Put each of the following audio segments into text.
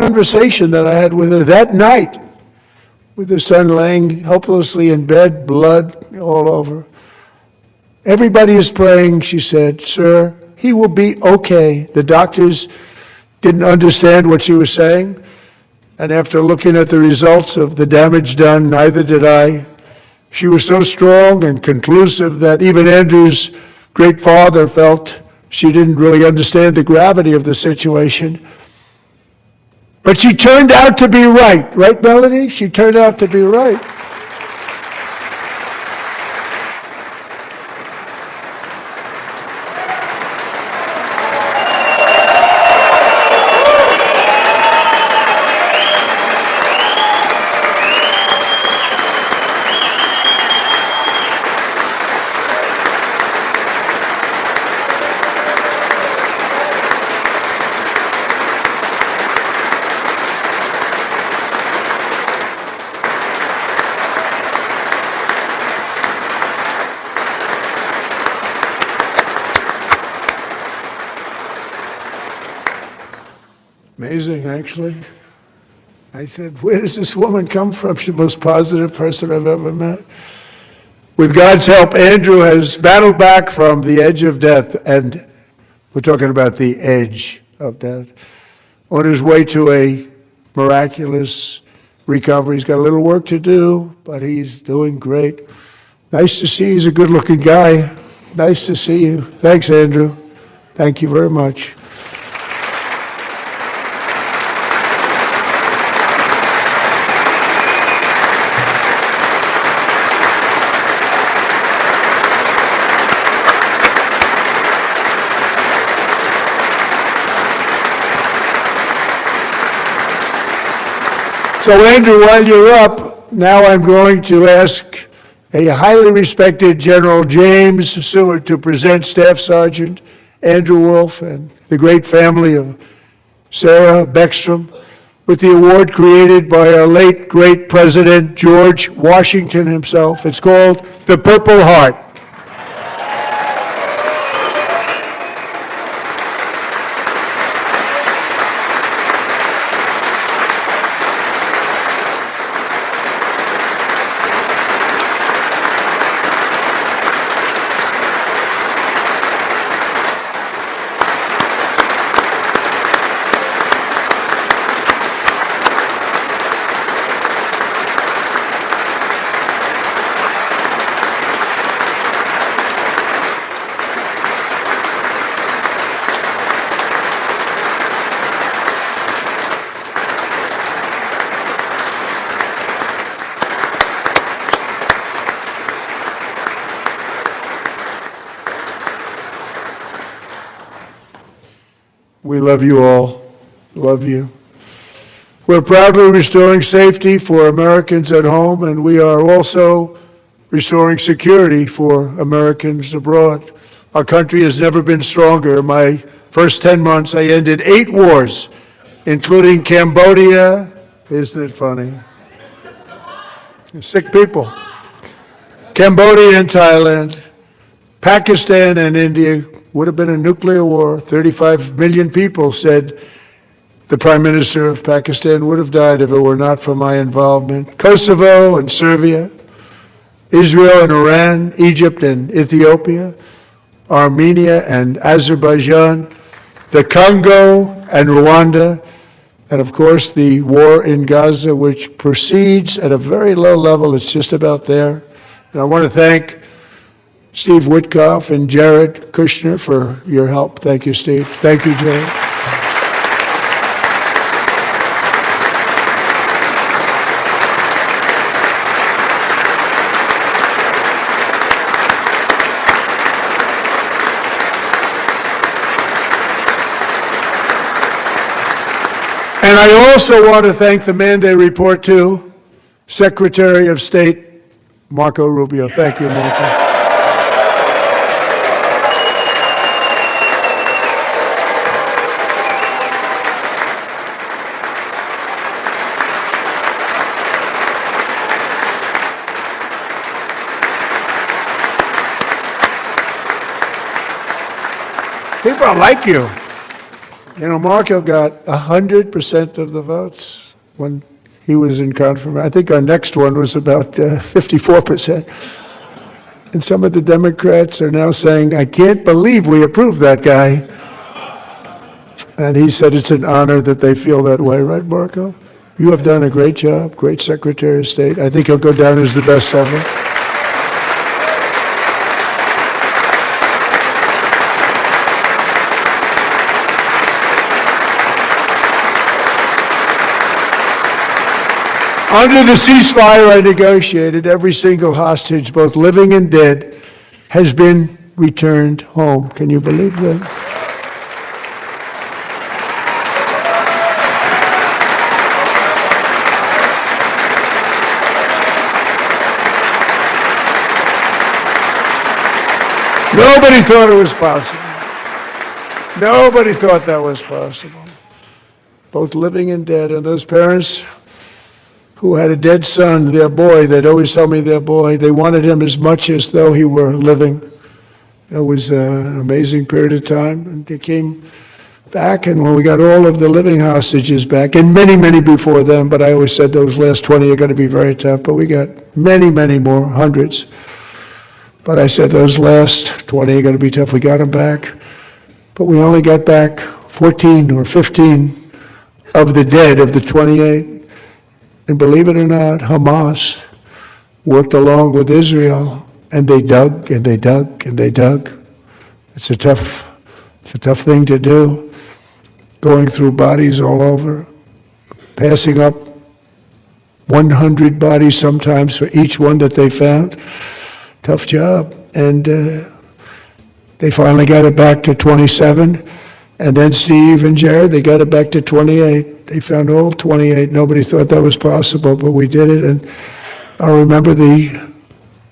conversation that I had with her that night, with her son laying helplessly in bed, blood all over. Everybody is praying, she said, "Sir, he will be okay." The doctors didn't understand what she was saying, and after looking at the results of the damage done, neither did I. She was so strong and conclusive that even Andrew's great father felt she didn't really understand the gravity of the situation. But she turned out to be right. Right, Melanie? She turned out to be right. Amazing, actually. I said, where does this woman come from? She's the most positive person I've ever met. With God's help, Andrew has battled back from the edge of death, and we're talking about the edge of death, on his way to a miraculous recovery. He's got a little work to do, but he's doing great. Nice to see you. He's a good-looking guy. Nice to see you. Thanks, Andrew. Thank you very much. So Andrew, while you're up, now I'm going to ask a highly respected General James Seward to present Staff Sergeant Andrew Wolf and the great family of Sarah Beckstrom with the award created by our late great President George Washington himself. It's called the Purple Heart. We love you all. Love you. We're proudly restoring safety for Americans at home, and we are also restoring security for Americans abroad. Our country has never been stronger. In my first 10 months, I ended 8 wars, including Cambodia. Isn't it funny? Sick people. Cambodia and Thailand, Pakistan and India. Would have been a nuclear war. 35 million people, said the Prime Minister of Pakistan, would have died if it were not for my involvement. Kosovo and Serbia, Israel and Iran, Egypt and Ethiopia, Armenia and Azerbaijan, the Congo and Rwanda, and of course the war in Gaza, which proceeds at a very low level. It's just about there. And I want to thank Steve Witkoff and Jared Kushner for your help. Thank you, Steve. Thank you, Jared. And I also want to thank the man they report to, Secretary of State Marco Rubio. Thank you, Marco. People like you. You know, Marco got 100% of the votes when he was in confirmation. I think our next one was about 54%. And some of the Democrats are now saying, I can't believe we approved that guy. And he said it's an honor that they feel that way, right, Marco? You have done a great job, great Secretary of State. I think he'll go down as the best ever. Under the ceasefire I negotiated, every single hostage, both living and dead, has been returned home. Can you believe that? Nobody thought it was possible. Nobody thought that was possible. Both living and dead, and those parents who had a dead son, their boy, they'd always tell me their boy, they wanted him as much as though he were living. It was an amazing period of time, and they came back, and when we got all of the living hostages back, and many, many before them, but I always said those last 20 are going to be very tough, but we got many, many more, hundreds. But I said those last 20 are going to be tough. We got them back, but we only got back 14 or 15 of the dead of the 28. And believe it or not, Hamas worked along with Israel, and they dug and they dug and they dug. It's a tough thing to do, going through bodies all over, passing up 100 bodies sometimes for each one that they found. Tough job. And they finally got it back to 27. And then Steve and Jared, they got it back to 28. They found all 28. Nobody thought that was possible, but we did it. And I remember the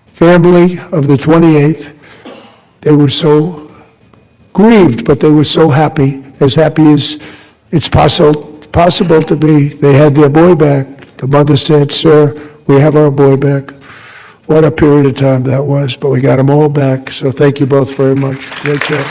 family of the 28th. They were so grieved, but they were so happy as it's possible to be. They had their boy back. The mother said, "Sir, we have our boy back." What a period of time that was, but we got them all back. So thank you both very much. Great job.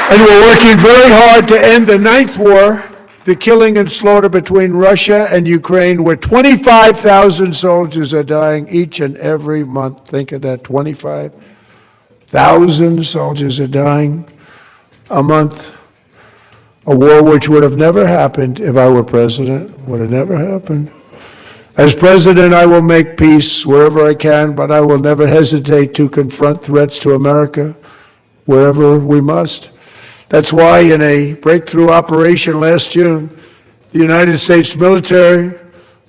And we're working very hard to end the ninth war, the killing and slaughter between Russia and Ukraine, where 25,000 soldiers are dying each and every month. Think of that, 25,000 soldiers are dying a month. A war which would have never happened if I were president, would have never happened. As president, I will make peace wherever I can, but I will never hesitate to confront threats to America wherever we must. That's why in a breakthrough operation last June, the United States military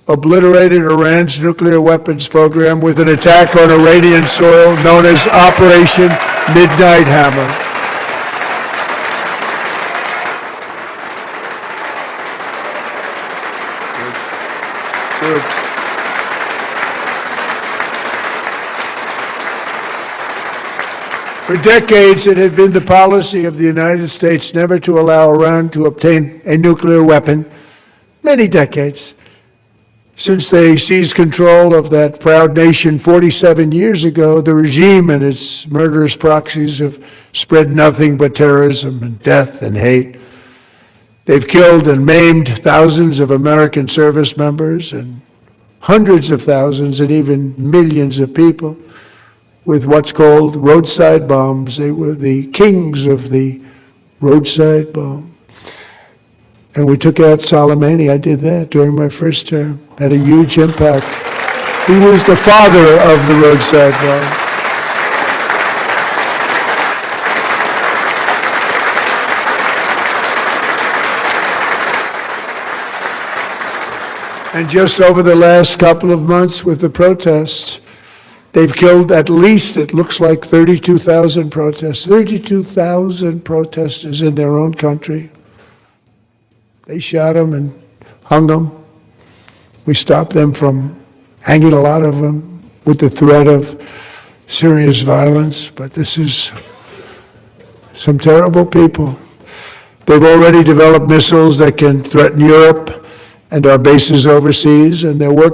obliterated Iran's nuclear weapons program with an attack on Iranian soil known as Operation Midnight Hammer. Good. For decades, it had been the policy of the United States never to allow Iran to obtain a nuclear weapon. Many decades. Since they seized control of that proud nation 47 years ago, the regime and its murderous proxies have spread nothing but terrorism and death and hate. They've killed and maimed thousands of American service members and hundreds of thousands and even millions of people with what's called roadside bombs. They were the kings of the roadside bomb. And we took out Soleimani. I did that during my first term. Had a huge impact. He was the father of the roadside bomb. And just over the last couple of months with the protests, they've killed at least, it looks like 32,000 protesters, 32,000 protesters in their own country. They shot them and hung them. We stopped them from hanging a lot of them with the threat of serious violence, but this is some terrible people. They've already developed missiles that can threaten Europe and our bases overseas, and they're working